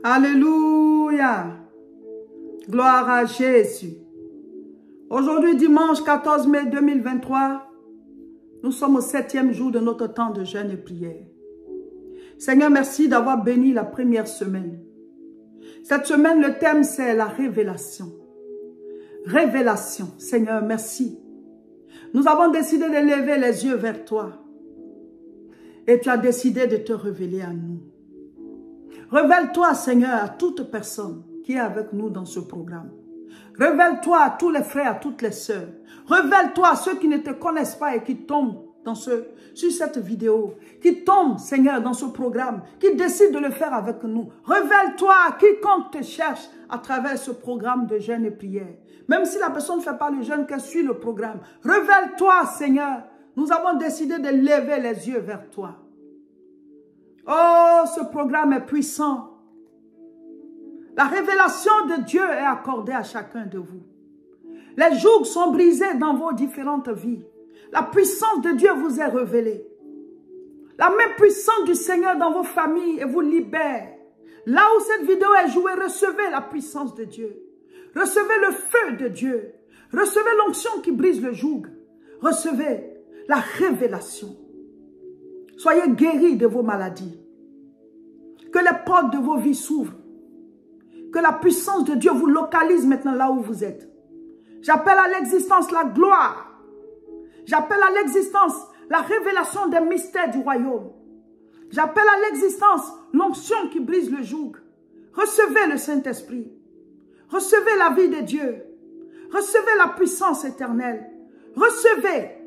Alléluia. Gloire à Jésus. Aujourd'hui, dimanche 14 mai 2023, nous sommes au 7e jour de notre temps de jeûne et prière. Seigneur, merci d'avoir béni la première semaine. Cette semaine, le thème, c'est la révélation. Révélation. Seigneur, merci. Nous avons décidé de lever les yeux vers toi. Et tu as décidé de te révéler à nous. Révèle-toi, Seigneur, à toute personne qui est avec nous dans ce programme. Révèle-toi à tous les frères, à toutes les sœurs. Révèle-toi à ceux qui ne te connaissent pas et qui tombent sur cette vidéo, qui tombent, Seigneur, dans ce programme, qui décident de le faire avec nous. Révèle-toi à quiconque te cherche à travers ce programme de jeûne et prière. Même si la personne ne fait pas le jeûne, qu'elle suit le programme. Révèle-toi, Seigneur. Nous avons décidé de lever les yeux vers toi. Oh, ce programme est puissant. La révélation de Dieu est accordée à chacun de vous. Les jougs sont brisés dans vos différentes vies. La puissance de Dieu vous est révélée. La main puissante du Seigneur dans vos familles vous libère. Là où cette vidéo est jouée, recevez la puissance de Dieu. Recevez le feu de Dieu. Recevez l'onction qui brise le joug. Recevez la révélation. Soyez guéris de vos maladies. Que les portes de vos vies s'ouvrent. Que la puissance de Dieu vous localise maintenant là où vous êtes. J'appelle à l'existence la gloire. J'appelle à l'existence la révélation des mystères du royaume. J'appelle à l'existence l'onction qui brise le joug. Recevez le Saint-Esprit. Recevez la vie de Dieu. Recevez la puissance éternelle. Recevez,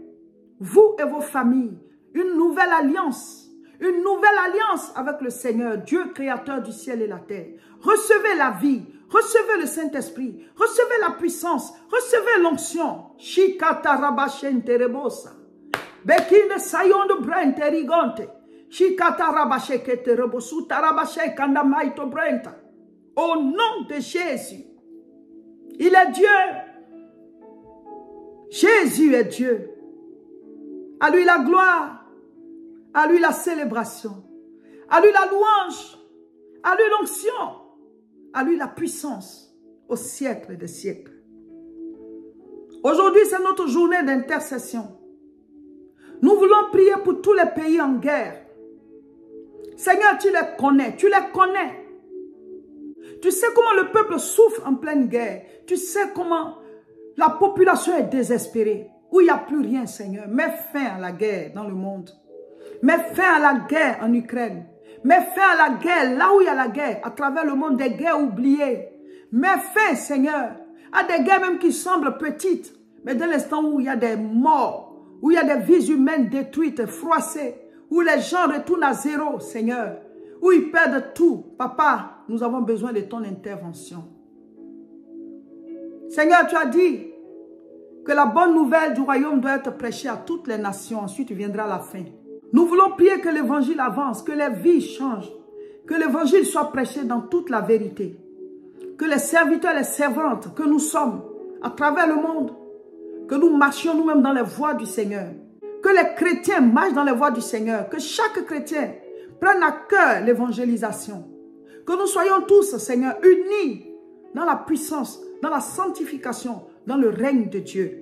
vous et vos familles, une nouvelle alliance. Une nouvelle alliance avec le Seigneur, Dieu créateur du ciel et la terre. Recevez la vie. Recevez le Saint-Esprit. Recevez la puissance. Recevez l'onction. Shikata rabashente rebosa. Bekine sayondo brente rigonte. Shikata rabashekete rebosuta rabashe kandamaito brenta. Au nom de Jésus. Il est Dieu. Jésus est Dieu. À lui la gloire. À lui la célébration. À lui la louange. À lui l'onction. À lui la puissance au siècle des siècles. Aujourd'hui, c'est notre journée d'intercession. Nous voulons prier pour tous les pays en guerre. Seigneur, tu les connais. Tu les connais. Tu sais comment le peuple souffre en pleine guerre. Tu sais comment la population est désespérée. Où il n'y a plus rien, Seigneur. Mets fin à la guerre dans le monde. Mets fin à la guerre en Ukraine. Mets fin à la guerre, là où il y a la guerre, à travers le monde, des guerres oubliées. Mets fin, Seigneur, à des guerres même qui semblent petites, mais dès l'instant où il y a des morts, où il y a des vies humaines détruites, froissées, où les gens retournent à zéro, Seigneur, où ils perdent tout. Papa, nous avons besoin de ton intervention. Seigneur, tu as dit que la bonne nouvelle du royaume doit être prêchée à toutes les nations, ensuite viendra la fin. Nous voulons prier que l'évangile avance, que les vies changent, que l'évangile soit prêché dans toute la vérité. Que les serviteurs et les servantes que nous sommes à travers le monde, que nous marchions nous-mêmes dans les voies du Seigneur. Que les chrétiens marchent dans les voies du Seigneur. Que chaque chrétien prenne à cœur l'évangélisation. Que nous soyons tous, Seigneur, unis dans la puissance, dans la sanctification, dans le règne de Dieu.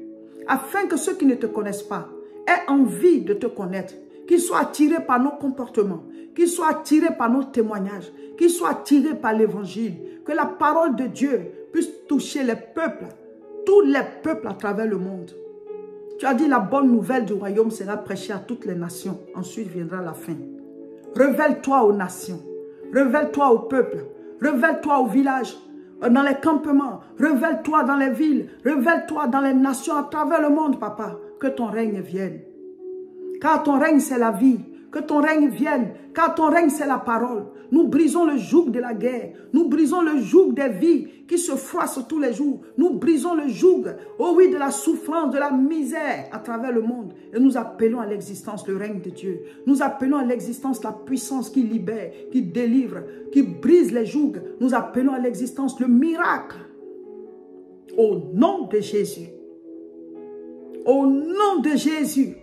Afin que ceux qui ne te connaissent pas aient envie de te connaître. Qu'ils soient attirés par nos comportements, qu'ils soient attirés par nos témoignages, qu'ils soient attirés par l'évangile, que la parole de Dieu puisse toucher les peuples, tous les peuples à travers le monde. Tu as dit la bonne nouvelle du royaume sera prêchée à toutes les nations, ensuite viendra la fin. Révèle-toi aux nations, révèle-toi aux peuples, révèle-toi aux villages, dans les campements, révèle-toi dans les villes, révèle-toi dans les nations à travers le monde, papa, que ton règne vienne. Car ton règne, c'est la vie. Que ton règne vienne. Car ton règne, c'est la parole. Nous brisons le joug de la guerre. Nous brisons le joug des vies qui se froissent tous les jours. Nous brisons le joug, oh oui, de la souffrance, de la misère à travers le monde. Et nous appelons à l'existence le règne de Dieu. Nous appelons à l'existence la puissance qui libère, qui délivre, qui brise les jougs. Nous appelons à l'existence le miracle. Au nom de Jésus. Au nom de Jésus.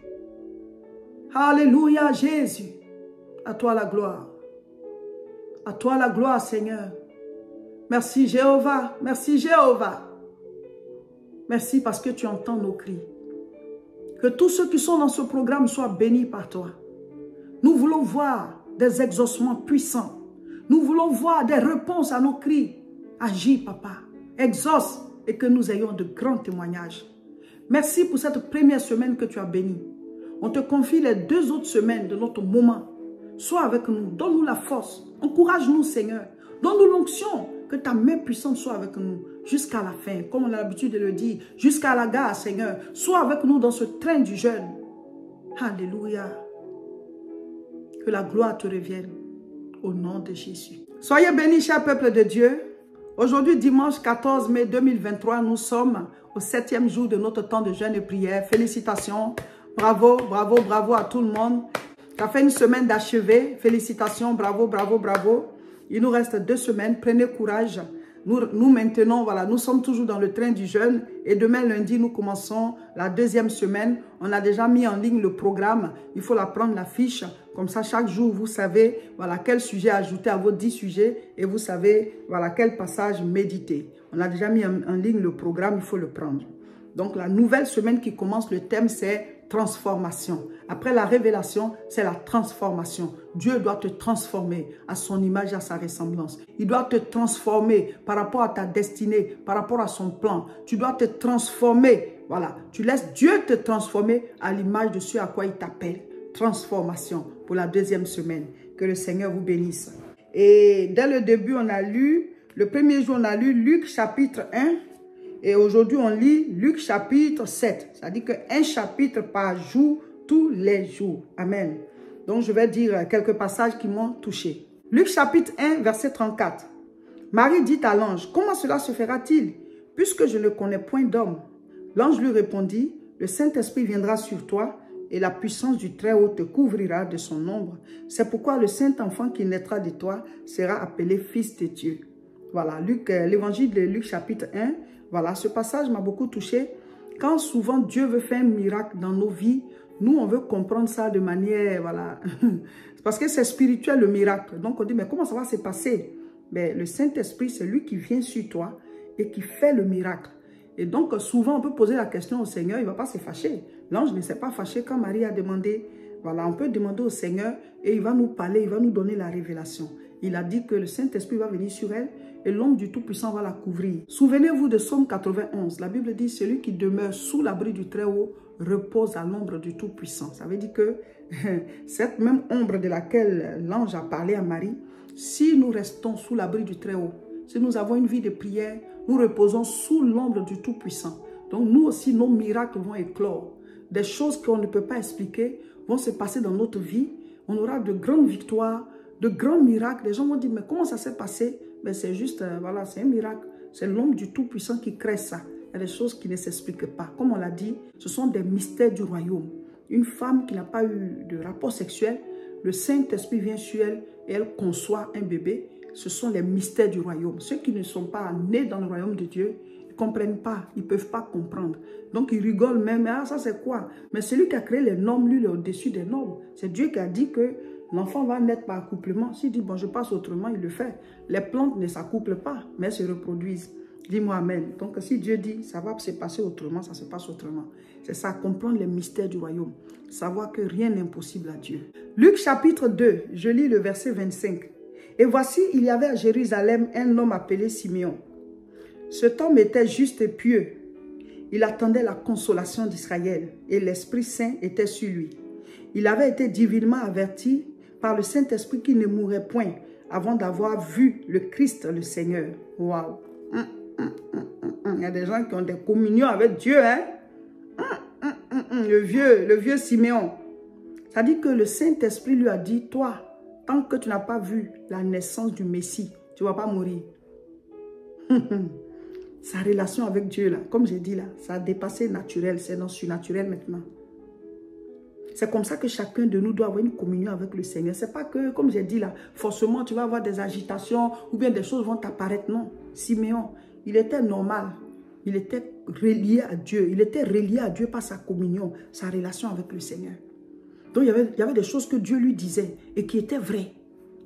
Alléluia, Jésus. À toi la gloire. À toi la gloire, Seigneur. Merci Jéhovah. Merci Jéhovah. Merci parce que tu entends nos cris. Que tous ceux qui sont dans ce programme soient bénis par toi. Nous voulons voir des exaucements puissants. Nous voulons voir des réponses à nos cris. Agis, papa. Exauce et que nous ayons de grands témoignages. Merci pour cette première semaine que tu as bénie. On te confie les 2 autres semaines de notre moment. Sois avec nous. Donne-nous la force. Encourage-nous, Seigneur. Donne-nous l'onction. Que ta main puissante soit avec nous jusqu'à la fin. Comme on a l'habitude de le dire. Jusqu'à la gare, Seigneur. Sois avec nous dans ce train du jeûne. Alléluia. Que la gloire te revienne. Au nom de Jésus. Soyez bénis, cher peuple de Dieu. Aujourd'hui, dimanche 14 mai 2023, nous sommes au 7e jour de notre temps de jeûne et prière. Félicitations. Bravo, bravo, bravo à tout le monde. Ça fait une semaine d'achever. Félicitations, bravo, bravo, bravo. Il nous reste 2 semaines. Prenez courage. Nous maintenant, voilà, nous sommes toujours dans le train du jeûne. Et demain, lundi, nous commençons la 2e semaine. On a déjà mis en ligne le programme. Il faut la prendre, la fiche. Comme ça, chaque jour, vous savez, voilà, quel sujet ajouter à vos 10 sujets. Et vous savez, voilà, quel passage méditer. On a déjà mis en ligne le programme. Il faut le prendre. Donc, la nouvelle semaine qui commence, le thème, c'est transformation. Après la révélation, c'est la transformation. Dieu doit te transformer à son image et à sa ressemblance. Il doit te transformer par rapport à ta destinée, par rapport à son plan. Tu dois te transformer. Voilà. Tu laisses Dieu te transformer à l'image de ce à quoi il t'appelle. Transformation pour la 2e semaine. Que le Seigneur vous bénisse. Et dès le début, on a lu, le premier jour, on a lu Luc chapitre 1. Et aujourd'hui, on lit Luc chapitre 7. C'est-à-dire qu'un chapitre par jour, tous les jours. Amen. Donc, je vais dire quelques passages qui m'ont touché. Luc chapitre 1, verset 34. Marie dit à l'ange, « Comment cela se fera-t-il, puisque je ne connais point d'homme ?» L'ange lui répondit, « Le Saint-Esprit viendra sur toi, et la puissance du Très-Haut te couvrira de son ombre. C'est pourquoi le Saint-Enfant qui naîtra de toi sera appelé Fils de Dieu. » Voilà, l'évangile de Luc chapitre 1. Voilà, ce passage m'a beaucoup touché. Quand souvent Dieu veut faire un miracle dans nos vies, nous, on veut comprendre ça de manière, voilà. Parce que c'est spirituel le miracle. Donc, on dit, mais comment ça va se passer? Mais le Saint-Esprit, c'est lui qui vient sur toi et qui fait le miracle. Et donc, souvent, on peut poser la question au Seigneur, il ne va pas se fâcher. L'ange ne s'est pas fâché quand Marie a demandé. Voilà, on peut demander au Seigneur et il va nous parler, il va nous donner la révélation. Il a dit que le Saint-Esprit va venir sur elle et l'homme du Tout-Puissant va la couvrir. Souvenez-vous de Psaume 91. La Bible dit, celui qui demeure sous l'abri du Très-Haut repose à l'ombre du Tout-Puissant. Ça veut dire que cette même ombre de laquelle l'ange a parlé à Marie, si nous restons sous l'abri du Très-Haut, si nous avons une vie de prière, nous reposons sous l'ombre du Tout-Puissant. Donc nous aussi, nos miracles vont éclore. Des choses qu'on ne peut pas expliquer vont se passer dans notre vie. On aura de grandes victoires, de grands miracles. Les gens vont dire, mais comment ça s'est passé? Ben c'est juste, voilà, c'est un miracle. C'est l'homme du Tout-Puissant qui crée ça. Il y a des choses qui ne s'expliquent pas. Comme on l'a dit, ce sont des mystères du royaume. Une femme qui n'a pas eu de rapport sexuel, le Saint-Esprit vient sur elle et elle conçoit un bébé. Ce sont les mystères du royaume. Ceux qui ne sont pas nés dans le royaume de Dieu, ils ne comprennent pas, ils ne peuvent pas comprendre. Donc ils rigolent même, ah ça c'est quoi? Mais celui qui a créé les normes, lui, il est au-dessus des normes. C'est Dieu qui a dit que l'enfant va naître par accouplement. S'il dit, bon, je passe autrement, il le fait. Les plantes ne s'accouplent pas, mais elles se reproduisent. Dis-moi amen. Donc, si Dieu dit, ça va se passer autrement, ça se passe autrement. C'est ça, comprendre les mystères du royaume. Savoir que rien n'est impossible à Dieu. Luc chapitre 2, je lis le verset 25. Et voici, il y avait à Jérusalem un homme appelé Simeon. Cet homme était juste et pieux. Il attendait la consolation d'Israël et l'Esprit Saint était sur lui. Il avait été divinement averti par le Saint-Esprit qu'il ne mourrait point avant d'avoir vu le Christ, le Seigneur. Waouh! Il y a des gens qui ont des communions avec Dieu, hein? Le vieux Siméon. Ça dit que le Saint-Esprit lui a dit, toi, tant que tu n'as pas vu la naissance du Messie, tu ne vas pas mourir. Sa relation avec Dieu, là, comme j'ai dit là, ça a dépassé naturel, c'est non surnaturel maintenant. C'est comme ça que chacun de nous doit avoir une communion avec le Seigneur. Ce n'est pas que, comme j'ai dit là, forcément tu vas avoir des agitations ou bien des choses vont t'apparaître. Non. Siméon, il était normal. Il était relié à Dieu. Il était relié à Dieu par sa communion, sa relation avec le Seigneur. Donc il y avait des choses que Dieu lui disait et qui étaient vraies.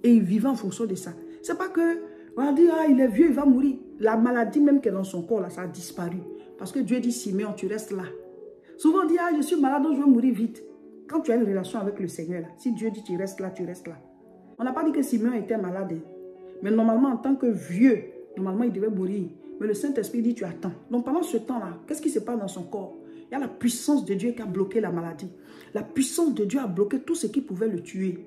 Et il vivait en fonction de ça. C'est pas que, on va dire, ah, il est vieux, il va mourir. La maladie même qui est dans son corps, là, ça a disparu. Parce que Dieu dit, Siméon, tu restes là. Souvent on dit, ah, je suis malade, donc je vais mourir vite. Quand tu as une relation avec le Seigneur, là, si Dieu dit, tu restes là, tu restes là. On n'a pas dit que Siméon était malade. Mais normalement, en tant que vieux, normalement, il devait mourir. Mais le Saint-Esprit dit, tu attends. Donc pendant ce temps-là, qu'est-ce qui se passe dans son corps? Il y a la puissance de Dieu qui a bloqué la maladie. La puissance de Dieu a bloqué tout ce qui pouvait le tuer.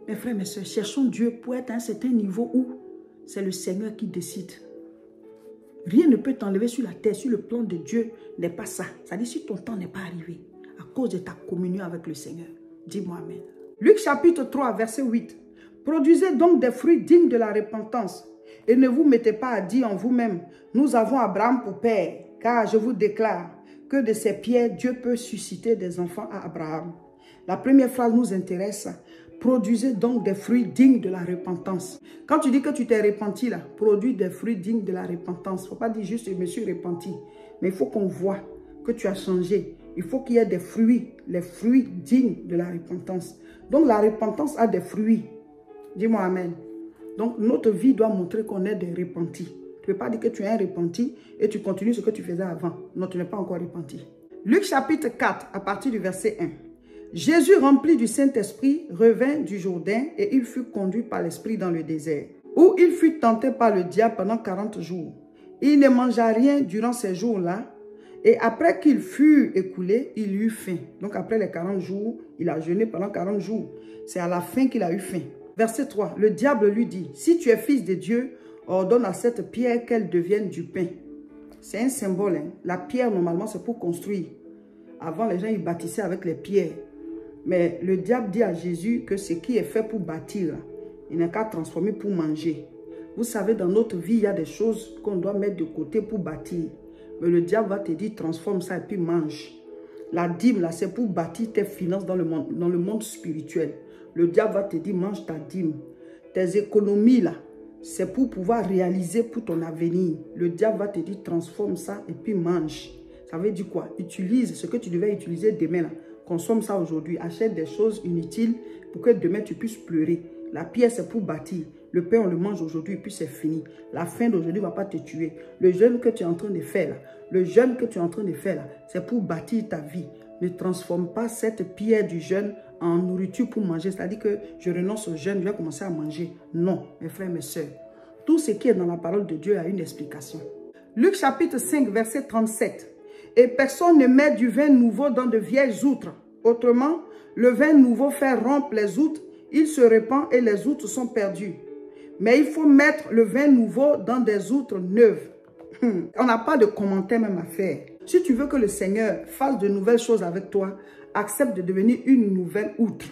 Mes frères, mes soeurs, cherchons Dieu pour être à un certain niveau où c'est le Seigneur qui décide. Rien ne peut t'enlever sur la terre, sur le plan de Dieu n'est pas ça. Ça dit si ton temps n'est pas arrivé, à cause de ta communion avec le Seigneur. Dis-moi amen. Luc chapitre 3, verset 8. Produisez donc des fruits dignes de la repentance et ne vous mettez pas à dire en vous-même, nous avons Abraham pour père, car je vous déclare que de ces pierres, Dieu peut susciter des enfants à Abraham. La première phrase nous intéresse. Produisez donc des fruits dignes de la repentance. Quand tu dis que tu t'es repenti là, produis des fruits dignes de la repentance. Il ne faut pas dire juste je me suis repenti. Mais il faut qu'on voit que tu as changé. Il faut qu'il y ait des fruits, les fruits dignes de la repentance. Donc la repentance a des fruits. Dis-moi amen. Donc notre vie doit montrer qu'on est des repentis. Tu ne peux pas dire que tu es un repenti et tu continues ce que tu faisais avant. Non, tu n'es pas encore repenti. Luc chapitre 4, à partir du verset 1. Jésus, rempli du Saint-Esprit, revint du Jourdain et il fut conduit par l'Esprit dans le désert, où il fut tenté par le diable pendant 40 jours. Il ne mangea rien durant ces jours-là et après qu'il fut écoulé, il eut faim. Donc après les 40 jours, il a jeûné pendant 40 jours. C'est à la fin qu'il a eu faim. Verset 3, le diable lui dit, si tu es fils de Dieu, ordonne à cette pierre qu'elle devienne du pain. C'est un symbole. Hein? La pierre, normalement, c'est pour construire. Avant, les gens, ils bâtissaient avec les pierres. Mais le diable dit à Jésus que ce qui est fait pour bâtir, il n'est qu'à transformer pour manger. Vous savez, dans notre vie, il y a des choses qu'on doit mettre de côté pour bâtir. Mais le diable va te dire, transforme ça et puis mange. La dîme, là, c'est pour bâtir tes finances dans le monde spirituel. Le diable va te dire, mange ta dîme. Tes économies, là, c'est pour pouvoir réaliser pour ton avenir. Le diable va te dire, transforme ça et puis mange. Ça veut dire quoi? Utilise ce que tu devais utiliser demain, là. Consomme ça aujourd'hui. Achète des choses inutiles pour que demain tu puisses pleurer. La pierre, c'est pour bâtir. Le pain, on le mange aujourd'hui et puis c'est fini. La faim d'aujourd'hui ne va pas te tuer. Le jeûne que tu es en train de faire là, c'est pour bâtir ta vie. Ne transforme pas cette pierre du jeûne en nourriture pour manger. C'est-à-dire que je renonce au jeûne, je vais commencer à manger. Non, mes frères, mes sœurs. Tout ce qui est dans la parole de Dieu a une explication. Luc chapitre 5, verset 37. Et personne ne met du vin nouveau dans de vieilles outres. Autrement, le vin nouveau fait rompre les outres, il se répand et les outres sont perdues. Mais il faut mettre le vin nouveau dans des outres neuves. On n'a pas de commentaire même à faire. Si tu veux que le Seigneur fasse de nouvelles choses avec toi, accepte de devenir une nouvelle outre.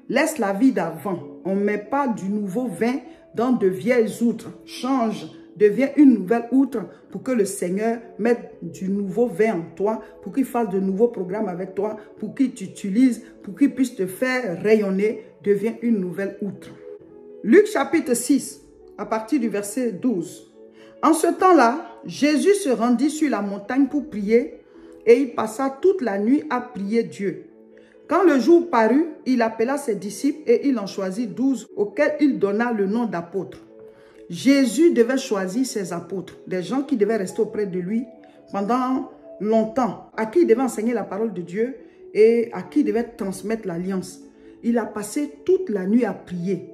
Laisse la vie d'avant. On ne met pas du nouveau vin dans de vieilles outres. Change. Deviens une nouvelle outre pour que le Seigneur mette du nouveau vin en toi, pour qu'il fasse de nouveaux programmes avec toi, pour qu'il t'utilise, pour qu'il puisse te faire rayonner. Deviens une nouvelle outre. Luc chapitre 6, à partir du verset 12. En ce temps-là, Jésus se rendit sur la montagne pour prier et il passa toute la nuit à prier Dieu. Quand le jour parut, il appela ses disciples et il en choisit 12 auxquels il donna le nom d'apôtres. Jésus devait choisir ses apôtres, des gens qui devaient rester auprès de lui pendant longtemps, à qui il devait enseigner la parole de Dieu et à qui il devait transmettre l'alliance. Il a passé toute la nuit à prier.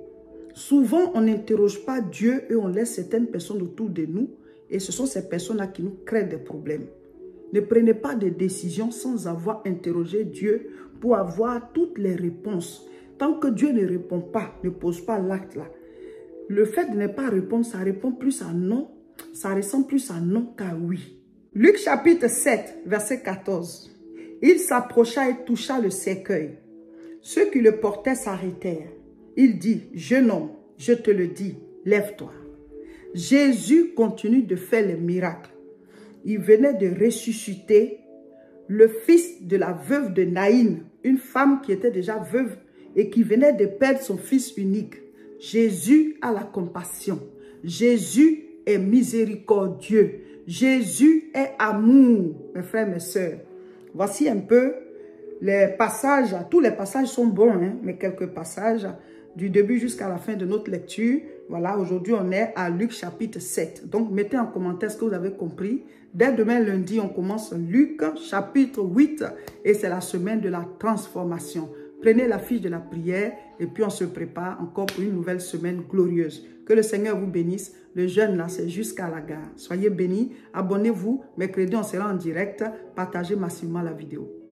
Souvent, on n'interroge pas Dieu et on laisse certaines personnes autour de nous et ce sont ces personnes-là qui nous créent des problèmes. Ne prenez pas de décisions sans avoir interrogé Dieu pour avoir toutes les réponses. Tant que Dieu ne répond pas, ne pose pas l'acte là, le fait de ne pas répondre, ça répond plus à non, ça ressemble plus à non qu'à oui. Luc chapitre 7, verset 14. Il s'approcha et toucha le cercueil. Ceux qui le portaient s'arrêtèrent. Il dit, jeune homme, je te le dis, lève-toi. Jésus continue de faire les miracles. Il venait de ressusciter le fils de la veuve de Naïn, une femme qui était déjà veuve et qui venait de perdre son fils unique. Jésus a la compassion. Jésus est miséricordieux. Jésus est amour, mes frères, mes sœurs. Voici un peu les passages. Tous les passages sont bons, hein, mais quelques passages du début jusqu'à la fin de notre lecture. Voilà, aujourd'hui, on est à Luc chapitre 7. Donc, mettez en commentaire ce que vous avez compris. Dès demain, lundi, on commence Luc chapitre 8 et c'est la semaine de la transformation. Prenez la fiche de la prière et puis on se prépare encore pour une nouvelle semaine glorieuse. Que le Seigneur vous bénisse. Le jeûne là, c'est jusqu'à la gare. Soyez bénis. Abonnez-vous. Mercredi, on sera en direct. Partagez massivement la vidéo.